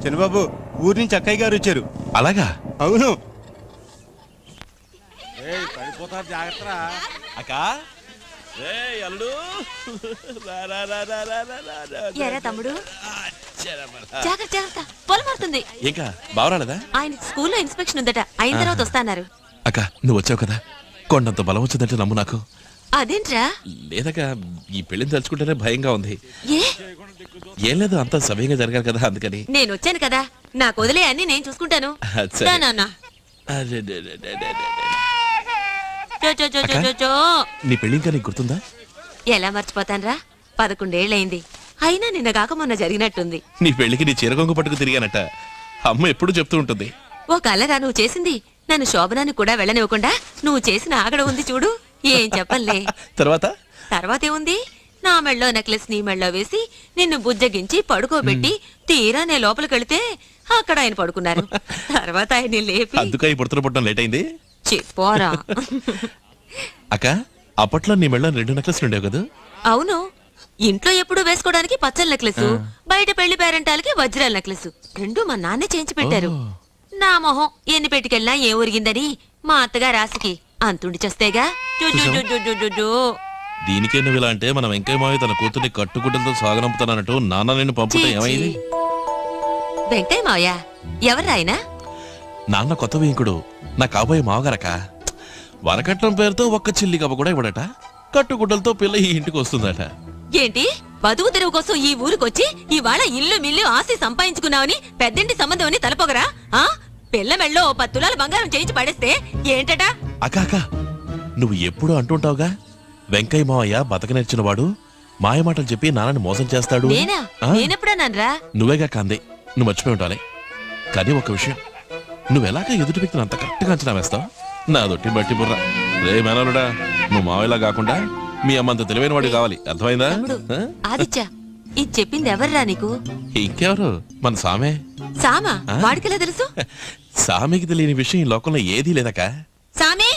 చిన్నబాబు ఊరి నుంచి అక్కయ్య గారు వచ్చారు. అలాగా? అవును. పడిపోతారు, జాగ్రత్త. అక్క అల్లుడు తమ్ముడు జాగ్రత్త, పొలం మారుతుంది. ఇంకా బావరాలేదా? ఆయన స్కూల్లో ఇన్స్పెక్షన్ ఉందట, అయిన తర్వాత వస్తాన్నారు. అక్క నువ్వు వచ్చావు కదా, కొండంత బలం వచ్చిందంటే నమ్ము నాకు. అదేంట్రా? లేదక్క, ఈ పెళ్లిని తలుచుకుంటేనే భయంగా ఉంది. ఏం లేదు, అంతా సవ్యంగా జరగాలి కదా, అందుకని. నేను వచ్చాను కదా, నాకు వదిలే అన్ని నేను చూసుకుంటాను. నీ పెళ్లి ఇంకా నీకు గుర్తుందా? ఎలా మర్చిపోతాన్రా, 11 ఏళ్ళైంది. అయినా నిన్న కాక మొన్న జరిగినట్టుంది. నీ పెళ్లికి నీ చీరకొంగు పట్టుకు తిరిగానట, అమ్మ ఎప్పుడు చెప్తూ ఉంటుంది. ఓ కలరా నువ్వు చేసింది? నన్ను శోభనాన్ని కూడా వెళ్ళనివ్వకుండా నువ్వు చేసిన ఆగడ ఉంది చూడు, ఏం చెప్పలే. తర్వాతేముంది, నా మెళ్ళో నెక్లెస్ నీ మెళ్ళో వేసి నిన్ను బుజ్జగించి పడుకోబెట్టి తీరా నే లోపలికెళ్తే అక్కడ ఆయన పడుకున్నారు. తర్వాత ఆయన లేపి అందుకని పుడతలు పుట్టడం లేట్ అయింది. చెప్పోరా. అక్క అప్పట్లో నీ మెళ్ళో 2 నెక్లెస్లు ఉండేవి కదా? అవును, ఇంట్లో ఎప్పుడు వేసుకోవడానికి పచ్చల నెక్లెస్, బయట పెళ్లి పేరెంటాలకి వజ్రాల నెక్లెస్, 2 మా నాన్నే చేయించి పెట్టారు. నా మొహం ఎన్ని పెట్టుకెళ్ళినా ఏ ఊరిగిందని మా అత్తగా రాసికి అంతుండి చేస్తేగా. దీనికే నువ్వు ఇలా అంటే మన వెంకయ్య మావయ్య తన కూతుర్ని కట్టుగుడ్డలతో సాగనంపుతానన్నట్టు నాన్న నిన్ను పంపుతా ఏమైంది? వెంకయ్య మావయ్య ఎవరు ఆయన? నాన్న కొత్త వేయింకుడు, నా కాబోయే మావగారక. వరకట్నం పేరుతో ఒక్క చిల్లి కబ కూడా ఇవ్వడట, కట్టుగుడ్డలతో పిల్ల ఈ ఇంటికి వస్తుందట. ఏంటి, బతుకు తెరువు కోసం ఈ ఊరికొచ్చి ఇవాళ ఇల్లు మిల్లు ఆస్తి సంపాదించుకున్నావని పెద్దంటి సంబంధం అని తలపొగరా? పిల్ల మెళ్ళో 10 తులాల బంగారం చేయించి పడేస్తే ఏంటట? అక్క నువ్వు ఎప్పుడు అంటుంటావుగా, వెంకయ్య మావయ్య బతక నేర్చిన వాడు, మాయమాటలు చెప్పి నాన్నని మోసం చేస్తాడు. నేనెప్పుడన్నాన్రా? నువ్వేగా కాందే, నువ్వు మర్చిపోయి ఉండాలి. కానీ ఒక విషయం, నువ్వెలాగా ఎదుటి వ్యక్తిని అంత కరెక్ట్గా అంచనా వేస్తావు? నా దొట్టి బట్టి బుర్ర. రే మేనలుడా, నువ్వు మావయ్యలా కాకుండా మీ అమ్మంత తెలివైన వాడు కావాలి, అర్థమైందా? ఆదిత్య, ఇది చెప్పింది ఎవర్రా నీకు? ఇంకెవరు, మన సామే. సామా? వాడికెలా తెలుసు? సామికి తెలియని విషయం ఈ లోకంలో ఏదీ లేదక్క. సామే?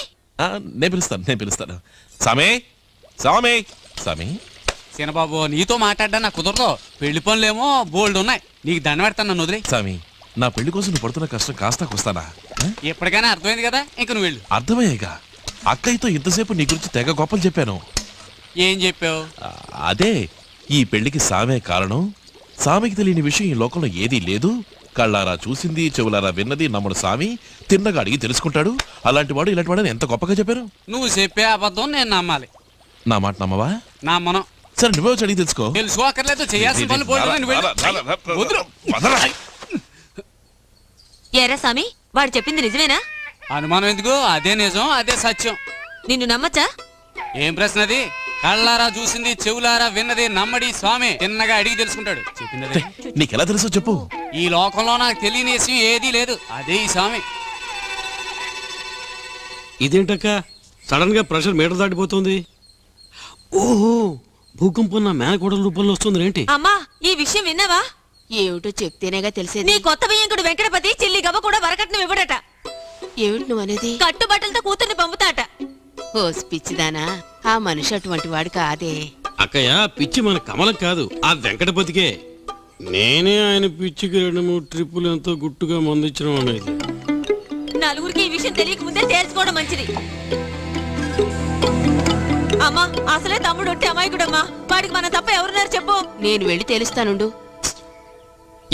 నేను పిలుస్తాను. సామే, సామే, సామి. సీనబాబు, నీతో మాట్లాడ్డా నాకు కుదరదు. పెళ్లి పనులేమో బోల్డ్ ఉన్నాయి, నీకు దండ పెడతాను, నన్ను వదిలే. సామి, నా పెళ్లి కోసం నువ్వు పడుతున్న కష్టం కాస్తా కొస్తానా? ఎప్పటికైనా అర్థమైంది కదా, ఇంక నువ్వు వెళ్ళు. అర్థమయ్యేగా, అక్కయ్యతో ఇంతసేపు నీ గురించి తెగ గొప్పలు చెప్పాను. ఏం చెప్పావు? అదే, ఈ పెళ్లికి సామే కారణం, సామికి తెలియని విషయం ఈ లోకంలో ఏదీ లేదు, కళ్ళారా చూసింది చెవులారా విన్నది నమ్ముడు సామి, తిన్నగా అడిగి తెలుసుకుంటాడు, అలాంటి వాడు ఇలాంటి వాడని ఎంత గొప్పగా చెప్పారు. నువ్వు చెప్పే అబద్ధం నేను నమ్మాలి. నా మాట నమ్మవా? నమ్మను. సరే నువ్వే వచ్చి అడిగి తెలుసుకో. తెలుసుకోక్కర్లేదు, చేయాల్సిన పనులు ఏరా సామి, వాడు చెప్పింది నిజమేనా? అనుమానం ఎందుకు, అదే నిజం, అదే సత్యం. నిన్ను నమ్మచ్చా? ఏం ప్రశ్న అది? కళ్ళారా చూసింది చెవులారా విన్నది నమ్మడి స్వామి, తిన్నగా అడిగి తెలుసుకుంటాడు. చెప్పింది నీకెలా తెలుసో చెప్పు. ఈ లోకంలో నాకు తెలియని విషయం ఏదీ లేదు, అదే ఈ స్వామి. ఇదేంటక్క సడన్ గా ప్రెషర్ మీటర్ దాటిపోతుంది? ఓహో, భూకంపం నా మేనకోడల రూపంలో వస్తుంది ఏంటి? అమ్మా, ఈ విషయం విన్నావా? ఏమిటో చెప్తేనేగా తెలిసేది. నీ కొత్త బియ్యంకుడు వెంకటపతి చిల్లి గవ్వ కూడా వరకట్నం ఇవ్వడట. ఏమిటి నువ్వు అనేది? కట్టుబట్టలతో కూతుర్ని పంపుతాట. ఓ పిచ్చిదానా, ఆ మనిషి అటువంటి వాడు కాదే. అక్కయ్య, పిచ్చి మన కమలం కాదు, ఆ వెంకటపతికే. నేనే ఆయన పిచ్చికి 2-3 ట్రిప్పులు ఎంతో గుట్టుగా మందించడం అనేది. నలుగురికి ఈ విషయం తెలియక ముందే తేల్చుకోవడం మంచిది. అమ్మా, అసలే తమ్ముడు ఒట్టి అమాయకుడమ్మా, వాడికి మన తప్ప ఎవరున్నారు చెప్పు. నేను వెళ్ళి తెలుస్తానుండు.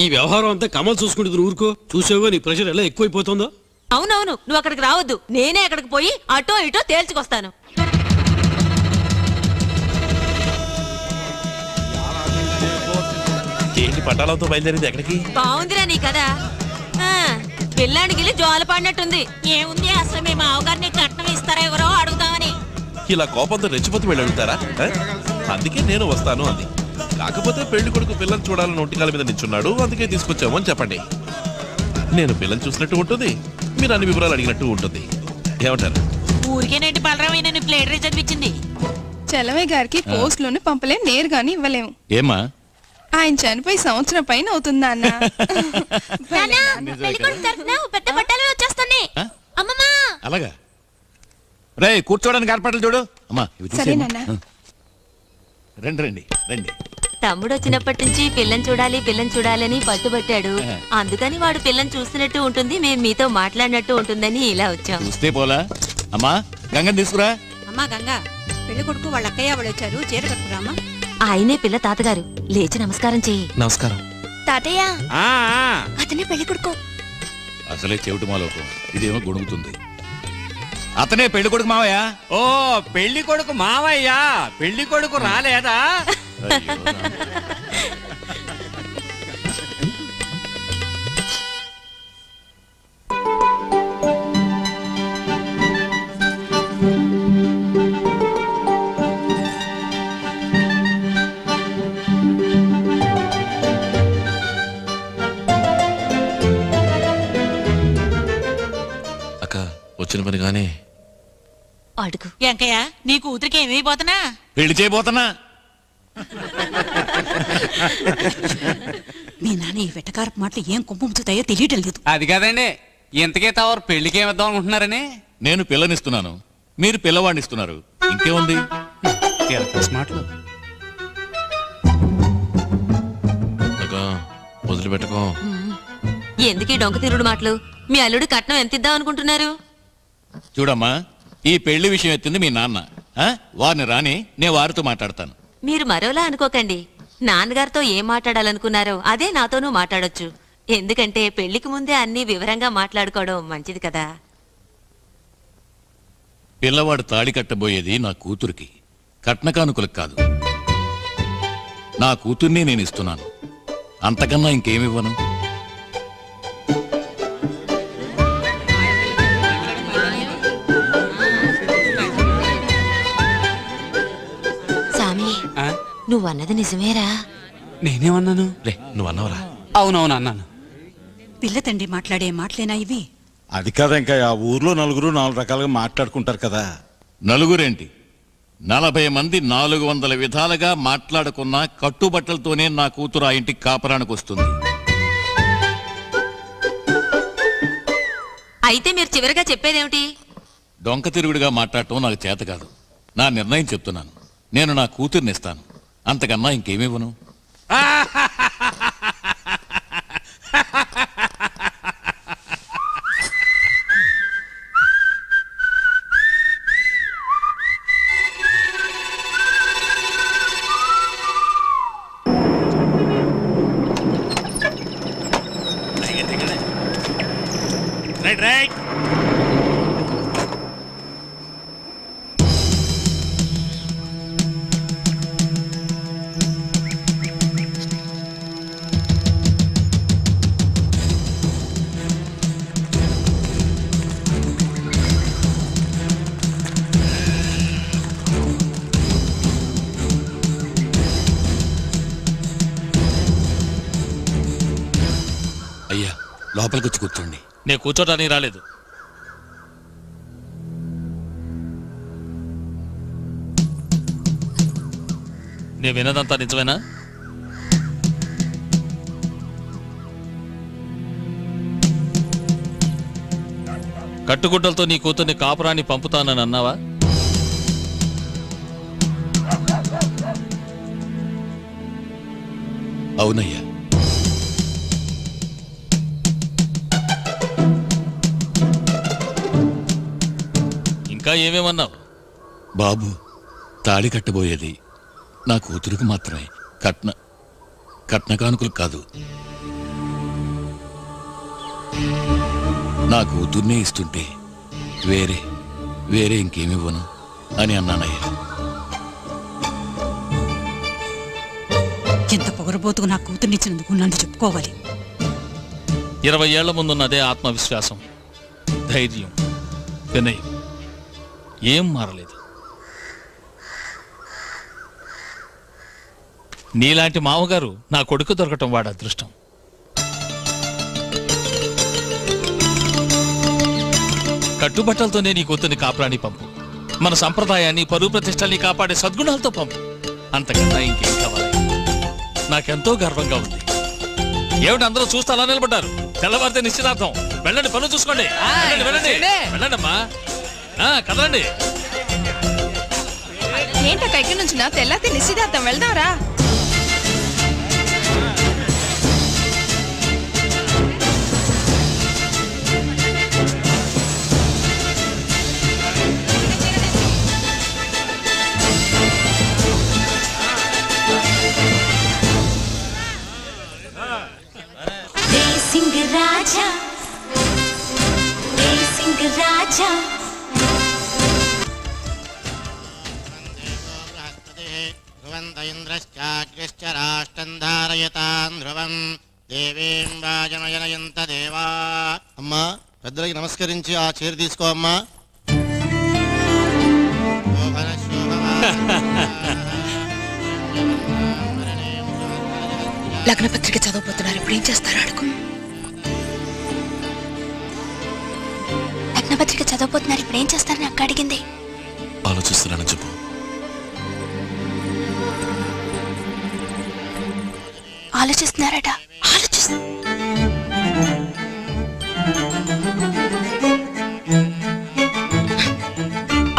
ఈ వ్యవహారం అంతా కమల్ చూసుకుంటుంది, ఊరుకో. చూసావో నీ ప్రెషర్ ఎలా ఎక్కువైపోతుందో. అవునవును, నువ్వు అక్కడికి రావద్దు, నేనే అక్కడికి పోయి అటో ఇటో తేల్చుకొస్తాను. ఏంటి పట్టాలతో బయలుదేరింది ఎక్కడికి? బాగుందిరా నీ కదా, పిల్లాడికి జోల పడినట్టుంది. ఏముంది, అసలు మేము అవగారిని కట్నం ఇస్తారా ఎవరో అడుగుతామని. ఇలా కోపంతో రెచ్చిపోతూ వెళ్ళి అడుగుతారా? అందుకే నేను వస్తాను అంది. కాకపోతే పెళ్లి కొడుకు పిల్లలు చూడాలని ఒంటికాల మీద నిల్చున్నాడు, అందుకే తీసుకొచ్చాము అని చెప్పండి. నేను పిల్లలు చూసినట్టు ఉంటుంది, మీరు అన్ని వివరాలు అడిగినట్టు ఉంటుంది. ఏమంటారు? ఊరికేనంటే బలరామైన ప్లేట్ చదివించింది. చలమయ్య గారికి పోస్ట్ లోనే పంపలే, నేరుగాని ఇవ్వలేము. ఏమా, ఆయన చనిపోయి సంవత్సరం పైన అవుతుందా అన్న? అలాగా రే, కూర్చోడానికి ఏర్పాట్లు చూడు. అమ్మా సరేనన్నా. రండి రండి రండి. తమ్ముడు వచ్చినప్పటి నుంచి పిల్లని చూడాలని పట్టుబట్టాడు. అందుకని వాడు పిల్లని చూసినట్టు ఉంటుంది, మేము మీతో మాట్లాడినట్టు ఉంటుందని ఇలా వచ్చాం. చూస్తే పోలా అమ్మా, గంగని తీసుకురా. అమ్మా గంగా, పెళ్లి కొడుకు వాళ్ళ అక్కయ్య వాళ్ళు వచ్చారు, చీర కట్టుకురామా. ఆయనే పిల్ల తాతగారు, లేచి నమస్కారం చెయ్యి. నమస్కారం తాతయ్య, అతనే పెళ్లి కొడుకు. అసలే చెవిటి మాలోకం, ఇదేమో గొడుగుతుంది. అతనే పెళ్లి కొడుకు మావయ్య. ఓ పెళ్లి కొడుకు మావయ్యా, పెళ్లి కొడుకు రాలేదా? అక్క వచ్చిన పని గానీ అడుగు. వెంకయ్య, నీ కూతురికి ఏమైపోతున్నా? పెళ్లి చేయబోతున్నా. మీ నాన్న ఈ వెటకారపు మాటలు ఏం కుంపుతాయో తెలియటం లేదు. అది కాదండి, ఇంతకే తవరు పెళ్లికి ఏమిద్దాం అనుకుంటున్నారని. నేను పిల్లనిస్తున్నాను, మీరు పిల్లవాడిని ఇస్తున్నారు, ఇంకేముంది? మాటలు వదిలిపెట్టుకో. ఎందుకీ డొంక తిరుగుడు మాటలు? మీ అల్లుడు కట్నం ఎంత ఇద్దాం అనుకుంటున్నారు? చూడమ్మా, ఈ పెళ్లి విషయం ఎత్తింది మీ నాన్న. వారిని రాని, నేను వారితో మాట్లాడతాను. మీరు మరోలా అనుకోకండి. నాన్నగారితో ఏం మాట్లాడాలనుకున్నారో అదే నాతోనూ మాట్లాడొచ్చు. ఎందుకంటే పెళ్లికి ముందే అన్ని వివరంగా మాట్లాడుకోవడం మంచిది కదా. పిల్లవాడు తాళి కట్టబోయేది నా కూతురికి, కట్నకానుకలకు కాదు. నా కూతుర్ని నేను ఇస్తున్నాను, అంతకన్నా ఇంకేమివ్వను. సామి, నువ్వన్నది నిజమేరా? నేనేమన్నాను? రే నువ్వన్నావురా? అవునవును అన్నాను. పిల్ల తండ్రి మాట్లాడే మాటలేనా ఇవి? అది కాదా, ఇంకా ఆ ఊర్లో నలుగురు 4 రకాలుగా మాట్లాడుకుంటారు కదా. నలుగురేంటి, 40 మంది 400 విధాలుగా మాట్లాడుకున్న కట్టుబట్టలతోనే నా కూతురు ఆ ఇంటికి కాపరానికి వస్తుంది. అయితే మీరు చివరిగా చెప్పేదేమిటి? డొంక తిరుగుడుగా మాట్లాడటం నాకు చేత కాదు. నా నిర్ణయం చెప్తున్నాను. నేను నా కూతుర్ని ఇస్తాను, అంతకన్నా ఇంకేమివ్వను. రైట్. అయ్యా, లోపలికి వచ్చి కూర్చోండి. నేను కూర్చోటానికి రాలేదు. నేను విన్నదంతా నిజమేనా? కట్టుగుడ్డలతో నీ కూతుర్ని కాపురాన్ని పంపుతానని అన్నావా? అవునయ్యా. ఇంకా ఏమేమన్నావు? బాబు, తాళి కట్టబోయేది నా కూతురికి మాత్రమే, కట్నకానుకలు కాదు. నా కూతుర్నే ఇస్తుంటే వేరే ఇంకేమివ్వను అని అన్నానయ్యా. ఎంత పొగరబోతుకు నా కూతుర్నిచ్చినందుకు నన్ను చెప్పుకోవాలి. 20 ఏళ్ల ముందున్నదే ఆత్మవిశ్వాసం, ధైర్యం, వినయం ఏం మారలేదు. నీలాంటి మామగారు నా కొడుకు దొరకటం వాడు అదృష్టం. కట్టుబట్టలతోనే నీ కూతుర్ని కాపురాన్ని పంపు. మన సంప్రదాయాన్ని, పరువు ప్రతిష్టల్ని కాపాడే సద్గుణాలతో పంపు. అంతకన్నా ఇంకేం కావాలి? నాకెంతో గర్వంగా ఉంది. ఏమిటి అందరూ చూస్తే అలా నిలబడ్డారు? తెల్లవారితే నిశ్చితార్థం. వెళ్ళండి, పనులు చూసుకోండి. వెళ్ళండి అమ్మా, కదలండి. ఏంటక్క ఎక్కడి నుంచి? తెల్లారితే నిశ్చితార్థం, వెళ్దాంరా. సింగ్ రాజా ఏ సింగ్ రాజా ఇంద్రశ్చాగ్రశ్చ రాష్ట్రం ధారయతాం ధ్రువం దేవీం వాజమయనయంత దేవా. అమ్మా పెద్దలకి నమస్కరించి ఆ చీర తీసుకో అమ్మా. లగ్న పత్రిక చదవబోతున్నారు, ఇప్పుడు ఏం చేస్తారో అడుగు. లగ్న పత్రిక చదవబోతున్నారు, ఇప్పుడు ఏం చేస్తారని అక్క అడిగింది. ఆలోచిస్తున్నాను చెప్పు. ఆలోచిస్తున్నారట.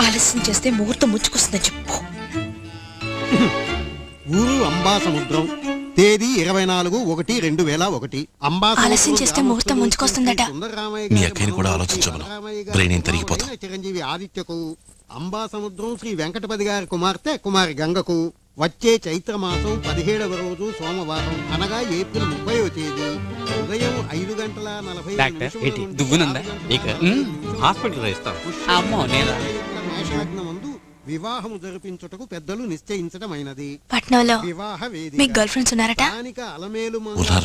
ఆలస్యం చేస్తే ముహూర్తం ముచ్చుకొస్తుందని చెప్పు. ఊరు అంబాసముద్రం, తేదీ 24/1/2001. ఆలస్యం చేస్తే ముహూర్తం ముంచుకొస్తుందట. మీ అక్కని కూడా ఆలోచించమను, బ్రెయిన్ ఏం తిరిగిపోతాం. చిరంజీవి ఆదిత్యకు, అంబాసముద్రం శ్రీ వెంకటపతి గారి కుమార్తె కుమారి గంగకు వచ్చే చైత్రమాసం 17వ రోజు సోమవారం అనగా ఏప్రిల్ 30వ తేదీ ఉదయం 5:40 వివాహము జరిపించుటకు పెద్దలు నిశ్చయించడమైనది. పట్నంలో వివాహ వేదిక. మీ గర్ల్ ఫ్రెండ్స్ ఉన్నారట?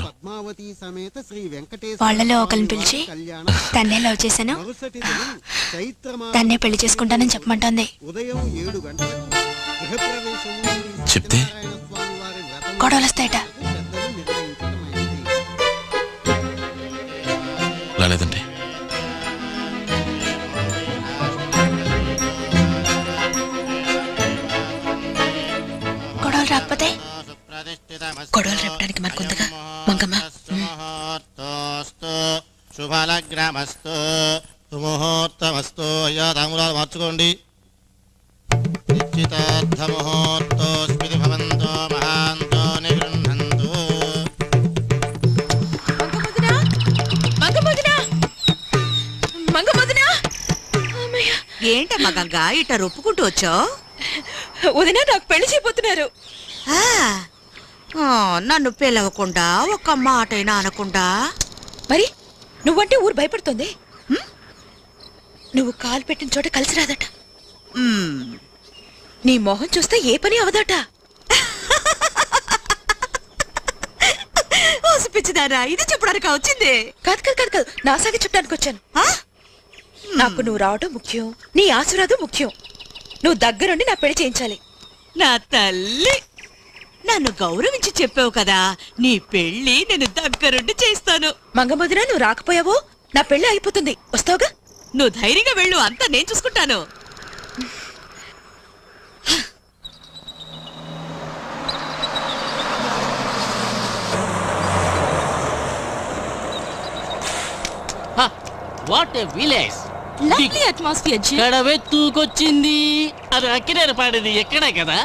పద్మావతి సమేత శ్రీ వెంకటేశ్వర వాళ్ళలో ఒకరిని పిలిచి తన్నే లవ్ చేశాను, తన్నే పెళ్లి చేసుకుంటానని చెప్పమంటోంది. ఉదయం 7 గంటలకు గృహప్రవేశం చెప్తే గొడవలు వస్తాయట. రాలేదండి. గొడవలు రాకపోతే గొడవలు రేపడానికి మనకుందిగా మంగమ్మ. శుభలగ్నమస్తు సుముహూర్తమస్తు. అయ్యా తాంబూలాలు మార్చుకోండి. నిశ్చితార్థముహూర్తోస్మితి భవంతో మహాంతో నిగృహంతు. ఏంటమ్మా గంగా ఇట్ట రొప్పుకుంటూ వచ్చావు? వదినా నాకు పెళ్లి చేయబోతున్నారు. నన్ను పిలవకుండా ఒక్క మాటైనా అనకుండా. మరి నువ్వంటే ఊరు భయపడుతుంది. నువ్వు కాలు పెట్టిన చోట కలిసి రాదట. నీ మొహం చూస్తే ఏ పని అవదట. పిచ్చిదారా, ఇది చెప్పడానికి వచ్చింది? కాదు కాదు కాదు కాదు, నా సాగి చుట్టానికి వచ్చాను. నాకు నువ్వు రావడం ముఖ్యం, నీ ఆశీర్వాదం ముఖ్యం. నువ్వు దగ్గరుండి నా పెళ్లి చేయించాలి. నా తల్లి, నన్ను గౌరవించి చెప్పావు కదా, నీ పెళ్లి నేను దగ్గరుండి చేస్తాను. మంగమదిన నువ్వు రాకపోయావో నా పెళ్లి అయిపోతుంది. వస్తావుగా? నువ్వు ధైర్యంగా వెళ్ళు, అంతా నేను చూసుకుంటాను. What a village, lovely atmosphere ji. కడవెత్తుకొచ్చింది అది అక్కినేరు పాడేది ఎక్కడే కదా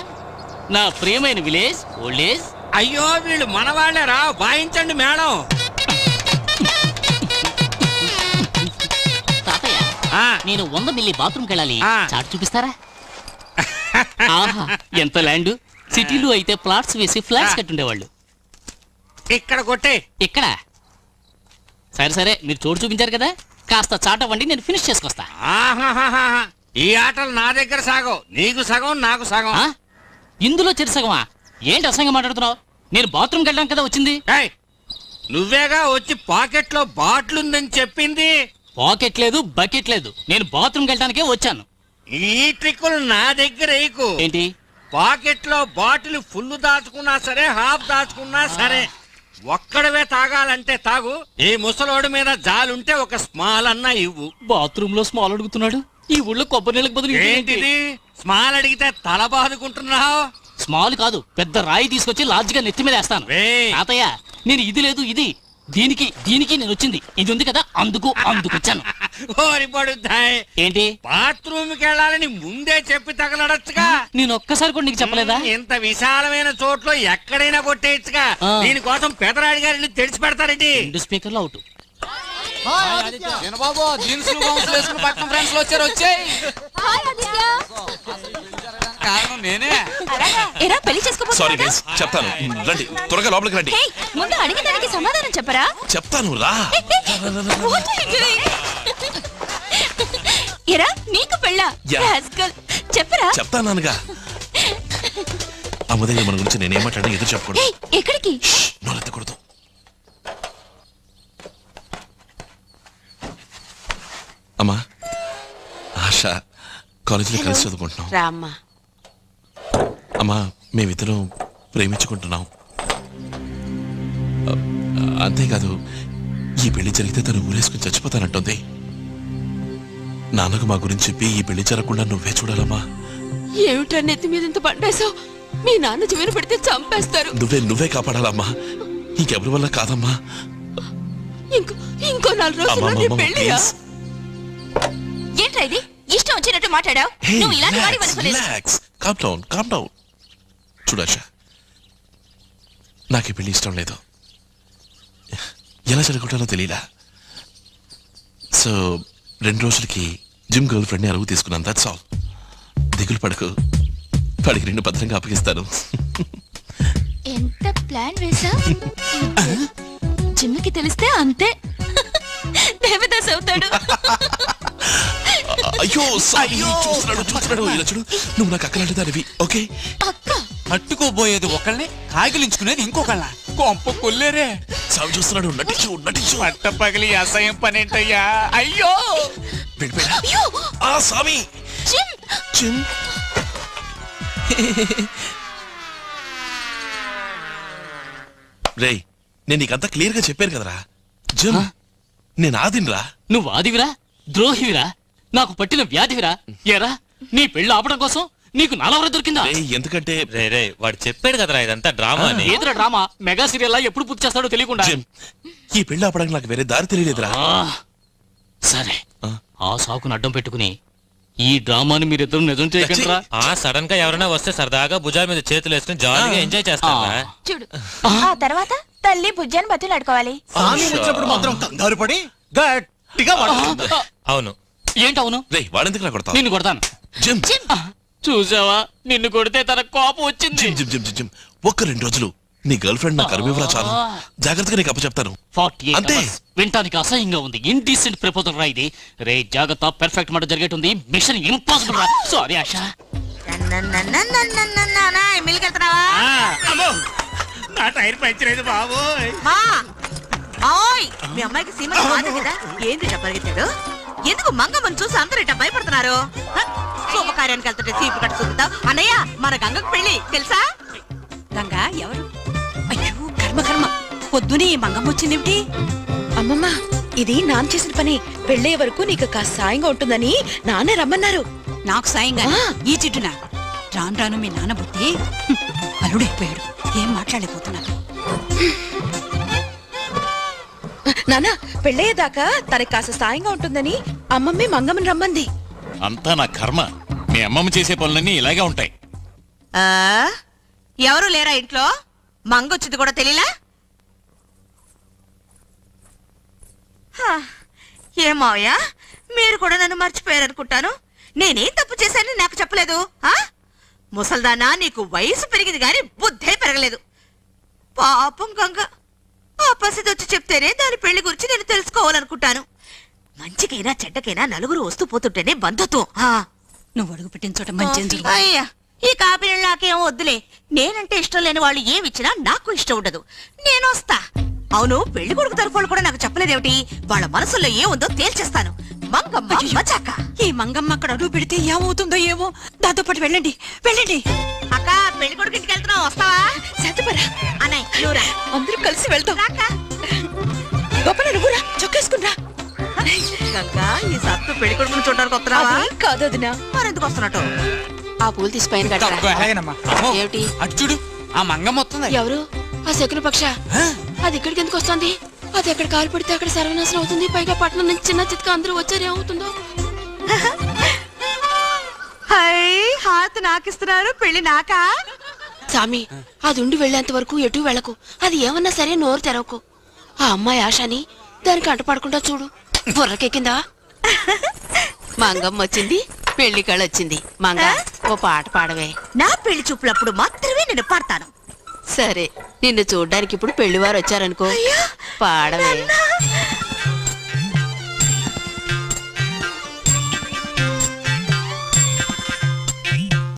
నా ప్రియమైన విలేజ్ ఓల్డేజ్. అయ్యో వీళ్ళు మనవాళ్లేరా, వాయించండి మేడం. తాతయ్య నేను 100 మిల్లీ బాత్రూమ్కి వెళ్ళాలి, చాటు చూపిస్తారా? ఆహా ఎంత ల్యాండ్. సిటీలో అయితే ప్లాట్స్ వేసి ఫ్లాట్స్ కట్టుండేవాళ్ళు. ఇక్కడ కొట్టే. ఇక్కడ సరే సరే, మీరు చోటు చూపించారు కదా, కాస్త చాటవ్వండి, నేను ఫినిష్ చేసుకొస్తా. ఈ ఆటలు నా దగ్గర సాగవు, నీకు సగం నాకు సగం. ఇందులో చెరిసగమా? ఏంటి అసంగా మాట్లాడుతున్నావు? నేను బాత్రూమ్కి వెళ్ళడానికి కదా వచ్చింది. నువ్వేగా వచ్చి పాకెట్ లో బాటిల్ ఉందని చెప్పింది. పాకెట్ లేదు, బకెట్ లేదు, నేను బాత్రూమ్కి వెళ్ళడానికే వచ్చాను. ఈ ట్రిక్కులు నా దగ్గర వేయకు. ఏంటి? పాకెట్ లో బాటిల్ ఫుల్ దాచుకున్నా సరే, హాఫ్ దాచుకున్నా సరే, ఒక్కడవే తాగాలంటే తాగు. ఈ ముసలోడి మీద జాలుంటే ఒక స్మాల్ అన్నా ఇవ్వు. బాత్రూమ్ లో స్మాల్ అడుగుతున్నాడు. ఈ ఊళ్ళో కొబ్బరి నీళ్ళకి బదులు ఏంటిది స్మాల్ అడిగితే తల బాదుకుంటున్నావు? స్మాల్ కాదు, పెద్ద రాయి తీసుకొచ్చి లార్జ్ గా నెత్తి మీద వేస్తాను. తాతయ్య నేను ఇది లేదు ఇది, దీనికి దీనికి నేను వచ్చింది ఇది ఉంది కదా, అందుకు వచ్చాను. ఏంటి బాత్రూమ్ కి వెళ్ళాలని ముందే చెప్పి తగలడచ్చుగా. నేను ఒక్కసారి కూడా నీకు చెప్పలేదా? ఇంత విశాలమైన చోట్లో ఎక్కడైనా కొట్టేయచ్చుగా. దీనికోసం పెదరాడి గారిని తెడిచి పెడతారేంటి? 2 స్పీకర్లు అవుట్. బాబు జీన్స్ పట్నం ఫ్రెండ్స్ వచ్చారు, వచ్చాయి. కారణం నేనే. ఎరా పెళ్లి చేసుకోబోతున్నా? సారీ గైస్, చెప్తాను. రండి త్వరగా లోపలికి రండి. హే, ముందు అడిగిన దానికి సమాధానం చెప్పరా? చెప్తాను రా. What are you doing? ఎరా నీకు పెళ్ళా? Yeah. రాస్కల్. చెప్పరా? చెప్తానుగా. అమ్మదయ్య మన గురించి నేనేం మాట్లాడినా ఎదురు చెప్పకూడదు. హే, ఎక్కడికి? నోరెత్తకూడదు. అమ్మా, ఆశ కాలేజీలో కలిసి చదువుకుంటున్నాం. రామ్మా. అమ్మా, మేమిద్దరం ప్రేమించుకుంటున్నాం. అంతేకాదు, ఈ పెళ్లి జరిగితే తను ఊరేసుకుని చచ్చిపోతానంటుంది. నాన్నకు మా గురించి చెప్పి ఈ పెళ్లి జరగకుండా నువ్వే చూడాలమ్మా. ఏమిటా నెత్తి మీద ఇంత పండేసావు? మీ నాన్న జీవన పెడితే చంపేస్తారు. నువ్వే కాపాడాలమ్మా, ఇంకెవరి వల్ల కాదమ్మా. ఇంకో 4 రోజుల్లో నీ పెళ్లియా? ఏంట్రా ఇది? ఇష్టం వచ్చినట్టు మాట్లాడావు. నువ్వు ఇలాంటి వాడి రిలాక్స్, కామ్ డౌన్. చూడాష, నాకు ఈ పెళ్లి ఇష్టం లేదు. ఎలా జరుగుతానో తెలియలా. సో 2 రోజులకి జిమ్ గర్ల్ ఫ్రెండ్ ని అరువు తీసుకున్నాను. That's all. దిగులు పడకు, వాడికి 2 భద్రంగా అప్పగిస్తాను. ఎంత ప్లాన్ వేసా? జిమ్కి తెలిస్తే అంతే, దేవదాస్ అవుతాడు. అయ్యో చూస్తున్నాడు. ఇలా చూడు, నువ్వు నాకు అక్కలాంటి దానివి. ఓకే, పట్టుకోబోయేది ఒకళ్ళని, కాగిలించుకునేది ఇంకొకళ్ళ. కొంప కొల్లేరే. సాగు చూస్తున్నాడు. నటించు. పట్ట పగిలి అసహ్యం పనేంటయ్యా. అయ్యో స్వామి. రే, నేను నీకంతా క్లియర్ గా చెప్పాను కదరా. జిమ్ నేను ఆదినరా. నువ్వు ఆదివిరా, ద్రోహివిరా, నాకు పట్టిన వ్యాధివిరా. ఏరా, నీ పెళ్లి ఆపడం కోసం నీకు నాలవర దొరికిందా? ఎందుకంటే వాడు చెప్పాడు కదరా ఇదంతా డ్రామా అని. ఏదరా డ్రామా? మెగా సీరియల్ ఎప్పుడు పూర్తి చేస్తాడో తెలియకుండా. ఈ పెళ్లి ఆపడానికి నాకు వేరే దారి తెలియలేదురా. సరే, ఆ సాకును అడ్డం పెట్టుకుని ఈ డ్రామాని మీరిద్దరు నిజం చేయగలరా? సడన్ గా ఎవరైనా వస్తే సరదాగా భుజాల మీద చేతులు వేసుకుని జాలీగా ఎంజాయ్ చేస్తారా? చూడు, ఆ తర్వాత తల్లి బుజ్జాన్ని బతులు అడుకోవాలి. మాత్రం కంగారు పడి గట్టిగా అవును. ఏంటవును? వాడెందుకు నా కొడతావు? నిన్ను కొడతాను. చూసావా, నిన్ను కొడితే తన కోపం వచ్చింది. జిమ్ ఒక్క 2 రోజులు నీ గర్ల్ ఫ్రెండ్ నాకు అరువివరా చాలు. జాగ్రత్తగా నీకు అప్పచెప్తాను. 48 అంతే. వింటానికి అసహ్యంగా ఉంది. ఇండీసెంట్ ప్రపోజల్ రా ఇది. రే జాగ్రత్త, పర్ఫెక్ట్ మాట జరిగేటుంది. మిషన్ ఇంపాసిబుల్ రా. సారీ ఆశ. నా టైర్ పంచర్ అయింది బాబోయ్. మీ అమ్మాయికి సీమ కాదు కదా, ఏంది పరిగెత్తాడు? ఎందుకు మంగమ్మని చూసి అందరూ ఇట్లా భయపడుతున్నారు? శుభకార్యానికి వెళ్తుంటే చీపు కట్టు చూపుతావు. అన్నయ్య, మన గంగకు పెళ్లి తెలుసా? గంగా ఎవరు? అయ్యో కర్మ, పొద్దునే మంగమ్మ వచ్చిందేమిటి? అమ్మమ్మ, ఇది నాన్న చేసిన పని. పెళ్ళే వరకు నీకు కాస్త సాయంగా ఉంటుందని నాన్నే రమ్మన్నారు. నాకు సాయంగా? ఈ చిట్టునా? రాను మీ నాన్న బుద్ధి అల్లుడైపోయాడు. ఏం మాట్లాడలేకపోతున్నాను. నాన్న, పెళ్ళయ్యేదాకా తనకి కాస్త సాయంగా ఉంటుందని అమ్మమ్మే మంగమ్మని రమ్మంది. అంతా నా కర్మ. మీ అమ్మమ్మ చేసే పనులన్నీ ఇలాగే ఉంటాయి. ఎవరు లేరా ఇంట్లో? మంగొచ్చింది కూడా తెలియలా? ఏమావయ్య, మీరు కూడా నన్ను మర్చిపోయారనుకుంటాను. నేనేం తప్పు చేశానని నాకు చెప్పలేదు. ముసల్దానా, నీకు వయసు పెరిగింది గాని బుద్ధే పెరగలేదు. పాపం గంగ, ఆ పసిదొచ్చి చెప్తేనే దాని పెళ్లి గురించి నేను తెలుసుకోవాలనుకుంటాను. మంచికైనా చెడ్డకైనా నలుగురు వస్తూ పోతుంటేనే బంధుత్వం. నువ్వు అడుగు పెట్టిన చోట మంచి. అయ్యా, ఈ కాపీ నాకేం వద్దులే. నేనంటే ఇష్టం లేని వాళ్ళు ఏమిచ్చినా నాకు ఇష్టం ఉండదు. నేను వస్తా. అవును, పెళ్లి కొడుకు తరఫులు కూడా నాకు చెప్పలేదేమిటి? వాళ్ళ మనసులో ఏముందో తేల్చేస్తాను. మంగమ్మ మచాక. ఈ మంగమ్మ అక్కడ అడుగు పెడితే ఏమవుతుందో ఏమో. దాంతో పాటు వెళ్ళండి. అక్క, పెళ్లి కొడుకు ఇంటికి వెళ్తున్నావు, వస్తావా? సత్యపరా అన్నయ్య, నువ్వురా, అందరూ కలిసి వెళ్తాం. గొప్ప నువ్వురా, చొక్కేసుకున్నా. గంగా, ఈ సత్తు పెళ్లి కొడుకుని చూడడానికి వస్తున్నావా? కాదు వదినా. మరెందుకు వస్తున్నట్టు? ఆ పూలు తీసి పైన ఏమిటి? అటు చూడు, ఆ మంగమ్మ వస్తుంది. ఎవరు? ఆ శకున పక్ష. అది ఇక్కడికి ఎందుకు వస్తుంది? అది ఎక్కడ కాలు పడితే అక్కడ సర్వనాశనం అవుతుంది. పైగా పట్టణం నుంచి చిన్న చిత్క అందరూ వచ్చారు. ఏమవుతుందో? హాత్ నాకిస్తున్నారు, పెళ్లి నాకా? సామి, అది ఉండి వెళ్లేంత వరకు ఎటు వెళ్ళకు. అది ఏమన్నా సరే నోరు తెరవకు. ఆ అమ్మాయి ఆశని దానికి అంటపడకుండా చూడు. బుర్రకెక్కిందా? మంగమ్మ వచ్చింది, పెళ్లి కళ వచ్చింది. మంగ ఓ పాట పాడవే. నా పెళ్లి చూపులప్పుడు మాత్రమే నేను పాడతాను. సరే, నిన్ను చూడ్డానికి ఇప్పుడు పెళ్లివారు వచ్చారనుకో, పాడవే.